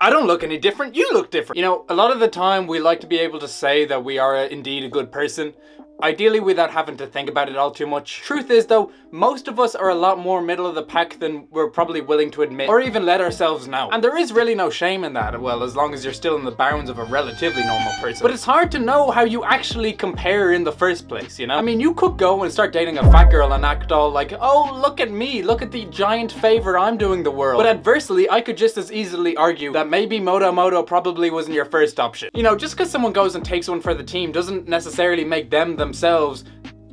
I don't look any different, you look different. You know, a lot of the time we like to be able to say that we are indeed a good person, ideally without having to think about it all too much. Truth is though, most of us are a lot more middle of the pack than we're probably willing to admit, or even let ourselves know. And there is really no shame in that, well, as long as you're still in the bounds of a relatively normal person. But it's hard to know how you actually compare in the first place, you know? I mean, you could go and start dating a fat girl and act all like, oh, look at me, look at the giant favor I'm doing the world. But adversely, I could just as easily argue that maybe Moto probably wasn't your first option. You know, just because someone goes and takes one for the team doesn't necessarily make them themselves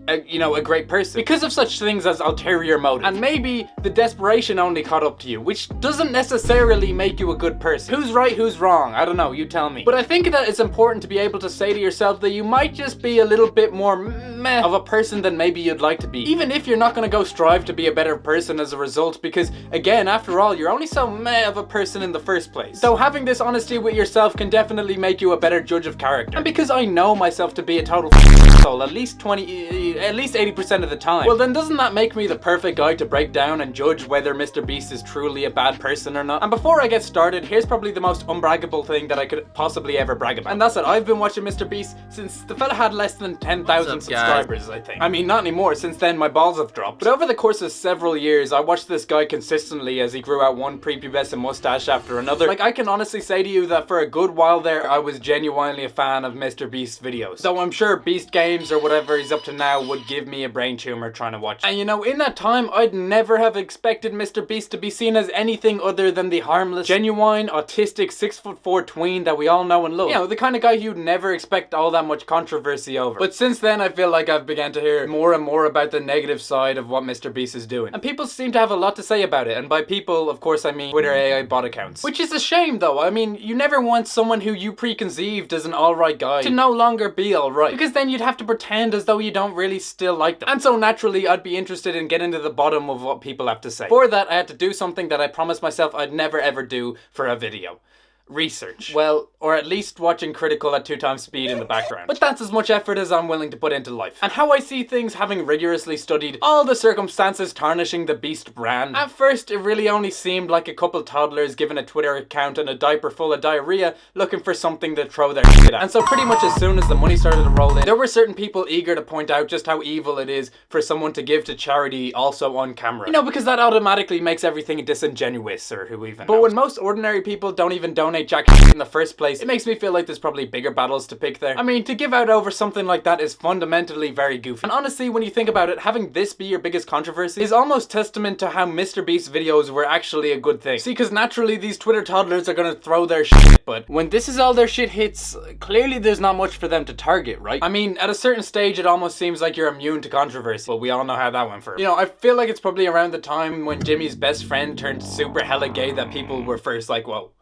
a great person, because of such things as ulterior motives. And maybe the desperation only caught up to you, which doesn't necessarily make you a good person. Who's right, who's wrong? I don't know, you tell me. But I think that it's important to be able to say to yourself that you might just be a little bit more meh of a person than maybe you'd like to be. Even if you're not gonna go strive to be a better person as a result, because again, after all, you're only so meh of a person in the first place. So having this honesty with yourself can definitely make you a better judge of character. And because I know myself to be a total asshole at least 80% of the time, well then doesn't that make me the perfect guy to break down and judge whether Mr. Beast is truly a bad person or not? And before I get started, here's probably the most unbraggable thing that I could possibly ever brag about. And that's that I've been watching Mr. Beast since the fella had less than 10,000 subscribers, I think. I mean, not anymore, since then my balls have dropped. But over the course of several years, I watched this guy consistently as he grew out one prepubescent mustache after another. Like, I can honestly say to you that for a good while there, I was genuinely a fan of Mr. Beast's videos. So I'm sure Beast Games or whatever he's up to now would give me a brain tumor trying to watch. And you know, in that time, I'd never have expected Mr. Beast to be seen as anything other than the harmless, genuine, autistic, 6'4" tween that we all know and love. You know, the kind of guy you'd never expect all that much controversy over. But since then, I feel like I've begun to hear more and more about the negative side of what Mr. Beast is doing. And people seem to have a lot to say about it. And by people, of course, I mean Twitter AI bot accounts. Which is a shame though. I mean, you never want someone who you preconceived as an alright guy to no longer be alright. Because then you'd have to pretend as though you don't really still like them. And so naturally, I'd be interested in getting to the bottom of what people have to say. For that, I had to do something that I promised myself I'd never ever do for a video. Research. Well, or at least watching Critical at 2x speed in the background. But that's as much effort as I'm willing to put into life. And how I see things, having rigorously studied all the circumstances tarnishing the Beast brand. At first, it really only seemed like a couple toddlers given a Twitter account and a diaper full of diarrhea looking for something to throw their shit at. And so pretty much as soon as the money started to roll in, there were certain people eager to point out just how evil it is for someone to give to charity also on camera. You know, because that automatically makes everything disingenuous, or who even knows. But when most ordinary people don't even donate jack shit in the first place, it makes me feel like there's probably bigger battles to pick there. I mean, to give out over something like that is fundamentally very goofy. And honestly, when you think about it, having this be your biggest controversy is almost testament to how Mr. Beast's videos were actually a good thing. See, because naturally these Twitter toddlers are gonna throw their shit, but when this is all their shit hits, clearly there's not much for them to target, right? I mean, at a certain stage it almost seems like you're immune to controversy, but we all know how that went for him. You know, I feel like it's probably around the time when Jimmy's best friend turned super hella gay that people were first like, whoa,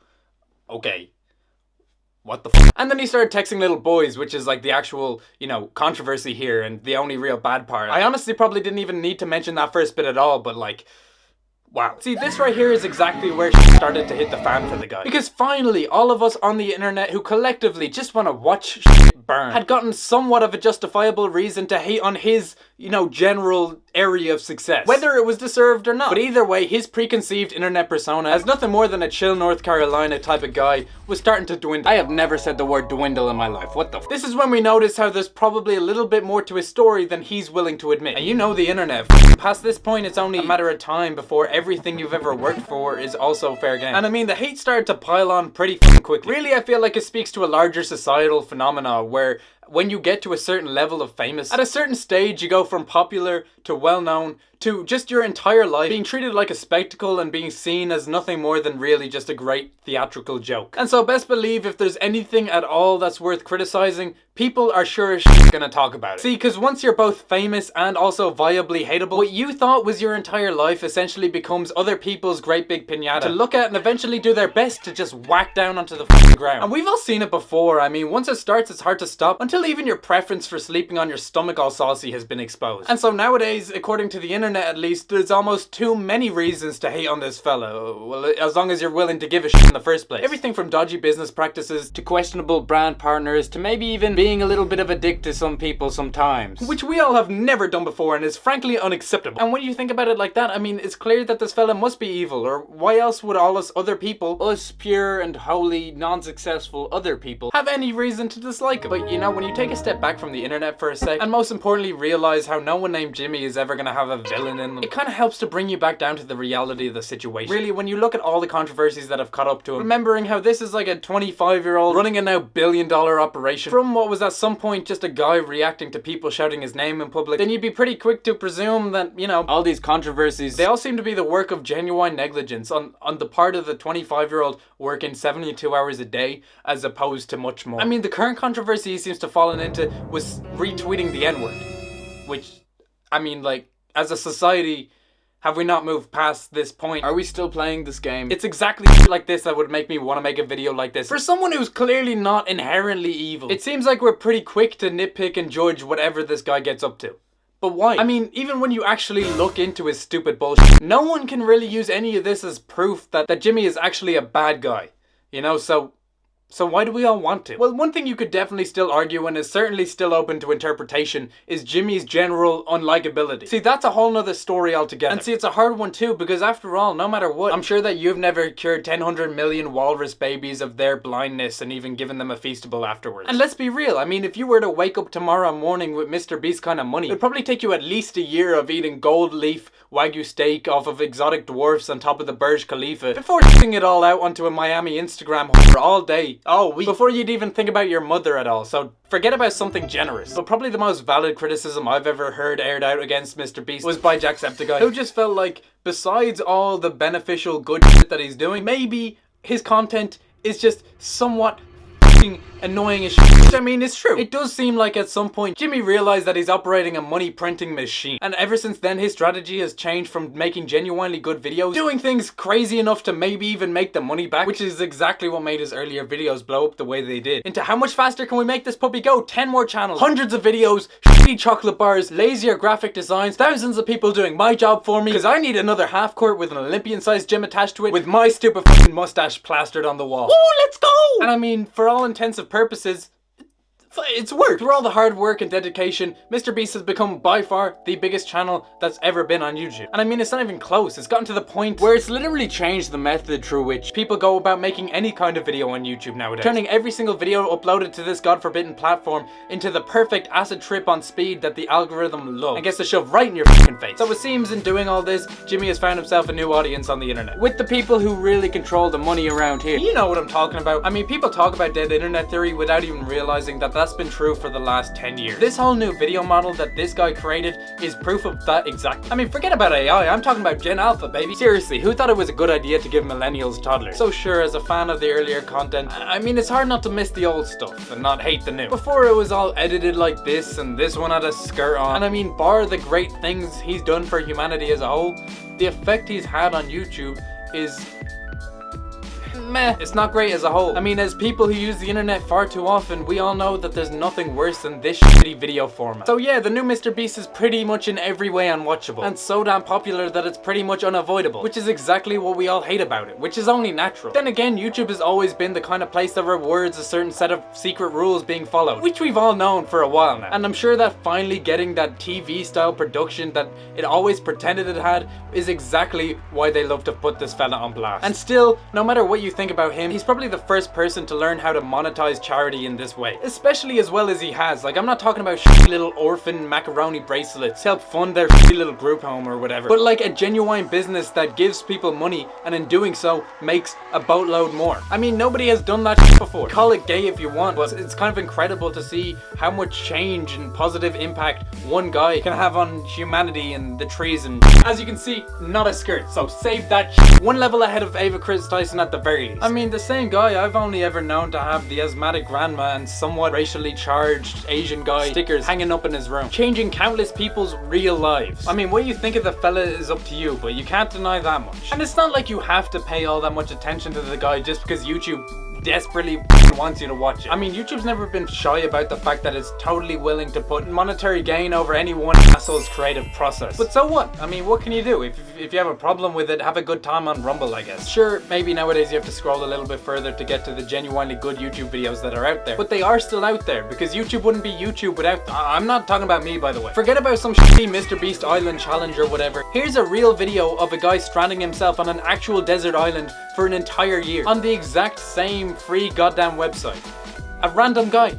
okay, what the f? And then he started texting little boys, which is like the actual, you know, controversy here and the only real bad part. I honestly probably didn't even need to mention that first bit at all, but like, wow. See, this right here is exactly where shit started to hit the fan for the guy. Because finally, all of us on the internet who collectively just want to watch shit burn had gotten somewhat of a justifiable reason to hate on his, you know, general area of success, whether it was deserved or not. But either way, his preconceived internet persona as nothing more than a chill North Carolina type of guy was starting to dwindle. I have never said the word dwindle in my life. What the f? This is when we notice how there's probably a little bit more to his story than he's willing to admit. And you know the internet. Past this point, it's only a matter of time before everything you've ever worked for is also fair game. And I mean, the hate started to pile on pretty quickly. Really, I feel like it speaks to a larger societal phenomena where when you get to a certain level of famous, at a certain stage you go from popular to well-known to just your entire life being treated like a spectacle and being seen as nothing more than really just a great theatrical joke. And so best believe if there's anything at all that's worth criticizing, people are sure as shit gonna talk about it. See, because once you're both famous and also viably hateable, what you thought was your entire life essentially becomes other people's great big piñata to look at and eventually do their best to just whack down onto the fucking ground. And we've all seen it before. I mean, once it starts, it's hard to stop until until even your preference for sleeping on your stomach all saucy has been exposed. And so nowadays, according to the internet at least, there's almost too many reasons to hate on this fella. Well, as long as you're willing to give a shit in the first place. Everything from dodgy business practices to questionable brand partners to maybe even being a little bit of a dick to some people sometimes. Which we all have never done before and is frankly unacceptable. And when you think about it like that, I mean, it's clear that this fella must be evil, or why else would all us other people, us pure and holy, non-successful other people, have any reason to dislike him? But you know, when you take a step back from the internet for a sec, and most importantly realize how no one named Jimmy is ever gonna have a villain in them, it kind of helps to bring you back down to the reality of the situation. Really, when you look at all the controversies that have caught up to him, remembering how this is like a 25-year-old running a now billion-dollar operation from what was at some point just a guy reacting to people shouting his name in public, then you'd be pretty quick to presume that, you know, all these controversies, they all seem to be the work of genuine negligence on the part of the 25-year-old working 72 hours a day as opposed to much more. I mean, the current controversy he seems to have fallen into was retweeting the N-word, which, I mean, like, as a society, have we not moved past this point? Are we still playing this game? It's exactly like this that would make me want to make a video like this. For someone who's clearly not inherently evil, it seems like we're pretty quick to nitpick and judge whatever this guy gets up to. But why? I mean, even when you actually look into his stupid bullshit, no one can really use any of this as proof that Jimmy is actually a bad guy. You know, so why do we all want to? Well, one thing you could definitely still argue and is certainly still open to interpretation is Jimmy's general unlikability. See, that's a whole nother story altogether. And see, it's a hard one too, because after all, no matter what, I'm sure that you've never cured 100 million walrus babies of their blindness and even given them a Feastable afterwards. And let's be real, I mean, if you were to wake up tomorrow morning with Mr. Beast kind of money, it'd probably take you at least a year of eating gold leaf Wagyu steak off of exotic dwarfs on top of the Burj Khalifa before shitting it all out onto a Miami Instagram whore all day, all week, before you'd even think about your mother at all. So forget about something generous. But probably the most valid criticism I've ever heard aired out against Mr. Beast was by Jacksepticeye, who just felt like, besides all the beneficial good shit that he's doing, maybe his content is just somewhat annoying as shit. Which, I mean, it's true. It does seem like at some point Jimmy realized that he's operating a money printing machine, and ever since then his strategy has changed from making genuinely good videos, doing things crazy enough to maybe even make the money back, which is exactly what made his earlier videos blow up the way they did, into how much faster can we make this puppy go? 10 more channels, hundreds of videos, shitty chocolate bars, lazier graphic designs, thousands of people doing my job for me because I need another half court with an Olympian-sized gym attached to it with my stupid fucking mustache plastered on the wall. Woo, let's go! And I mean, for all intensive purposes, it's worked. Through all the hard work and dedication, Mr. Beast has become by far the biggest channel that's ever been on YouTube. And I mean, it's not even close. It's gotten to the point where it's literally changed the method through which people go about making any kind of video on YouTube nowadays, turning every single video uploaded to this god-forbidden platform into the perfect acid trip on speed that the algorithm loves and gets to shove right in your fucking face. So it seems in doing all this, Jimmy has found himself a new audience on the internet, with the people who really control the money around here. You know what I'm talking about. I mean, people talk about dead internet theory without even realizing that that's been true for the last 10 years. This whole new video model that this guy created is proof of that exactly. I mean, forget about AI, I'm talking about Gen Alpha, baby. Seriously, who thought it was a good idea to give millennials toddlers? So sure, as a fan of the earlier content, I mean, it's hard not to miss the old stuff and not hate the new. Before it was all edited like this and this one had a skirt on. And I mean, bar the great things he's done for humanity as a whole, the effect he's had on YouTube is meh. It's not great as a whole. I mean, as people who use the internet far too often, we all know that there's nothing worse than this shitty video format. So yeah, the new Mr. Beast is pretty much in every way unwatchable, and so damn popular that it's pretty much unavoidable, which is exactly what we all hate about it, which is only natural. Then again, YouTube has always been the kind of place that rewards a certain set of secret rules being followed, which we've all known for a while now. And I'm sure that finally getting that TV style production that it always pretended it had is exactly why they love to put this fella on blast. And still, no matter what you think about him, he's probably the first person to learn how to monetize charity in this way, especially as well as he has. Like, I'm not talking about shitty little orphan macaroni bracelets to help fund their shitty little group home or whatever, but like a genuine business that gives people money and in doing so makes a boatload more. I mean, nobody has done that shit before. Call it gay if you want, but it's kind of incredible to see how much change and positive impact one guy can have on humanity and the trees. And as you can see, not a skirt, so save that shit. One level ahead of Ava Chris Tyson at the very least. I mean, the same guy I've only ever known to have the asthmatic grandma and somewhat racially charged Asian guy stickers hanging up in his room, changing countless people's real lives. I mean, what you think of the fella is up to you, but you can't deny that much. And it's not like you have to pay all that much attention to the guy just because YouTube desperately wants you to watch it. I mean, YouTube's never been shy about the fact that it's totally willing to put monetary gain over any one asshole's creative process. But so what? I mean, what can you do? If you have a problem with it, have a good time on Rumble, I guess. Sure, maybe nowadays you have to scroll a little bit further to get to the genuinely good YouTube videos that are out there. But they are still out there, because YouTube wouldn't be YouTube without them. I'm not talking about me, by the way. Forget about some shitty Mr. Beast Island challenge or whatever. Here's a real video of a guy stranding himself on an actual desert island for an entire year on the exact same free goddamn website. A random guy.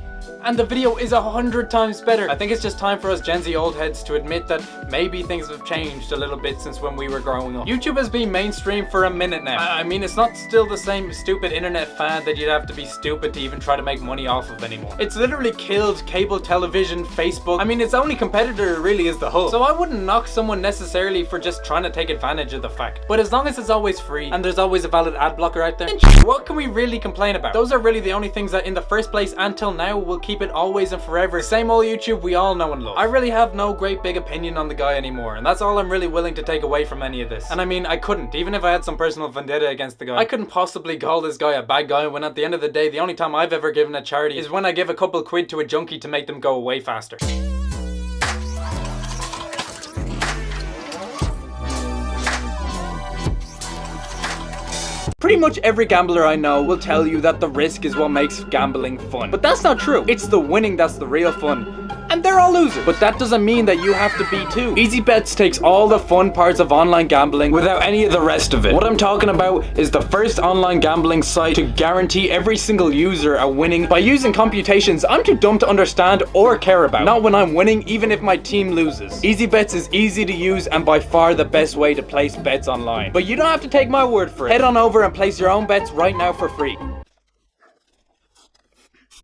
And the video is 100 times better. I think it's just time for us Gen Z old heads to admit that maybe things have changed a little bit since when we were growing up. YouTube has been mainstream for a minute now. I mean, it's not still the same stupid internet fad that you'd have to be stupid to even try to make money off of anymore. It's literally killed cable television, Facebook. I mean, its only competitor really is the hub. So I wouldn't knock someone necessarily for just trying to take advantage of the fact. But as long as it's always free and there's always a valid ad blocker out there, what can we really complain about? Those are really the only things that in the first place until now will keep it always and forever. Same old YouTube we all know and love. I really have no great big opinion on the guy anymore, and that's all I'm really willing to take away from any of this. And I mean, I couldn't, even if I had some personal vendetta against the guy. I couldn't possibly call this guy a bad guy when at the end of the day, the only time I've ever given a charity is when I give a couple quid to a junkie to make them go away faster. Pretty much every gambler I know will tell you that the risk is what makes gambling fun. But that's not true. It's the winning that's the real fun. And they're all losers. But that doesn't mean that you have to be too. Easy Bets takes all the fun parts of online gambling without any of the rest of it. What I'm talking about is the first online gambling site to guarantee every single user a winning by using computations I'm too dumb to understand or care about. Not when I'm winning, even if my team loses. Easy Bets is easy to use and by far the best way to place bets online. But you don't have to take my word for it. Head on over and place your own bets right now for free.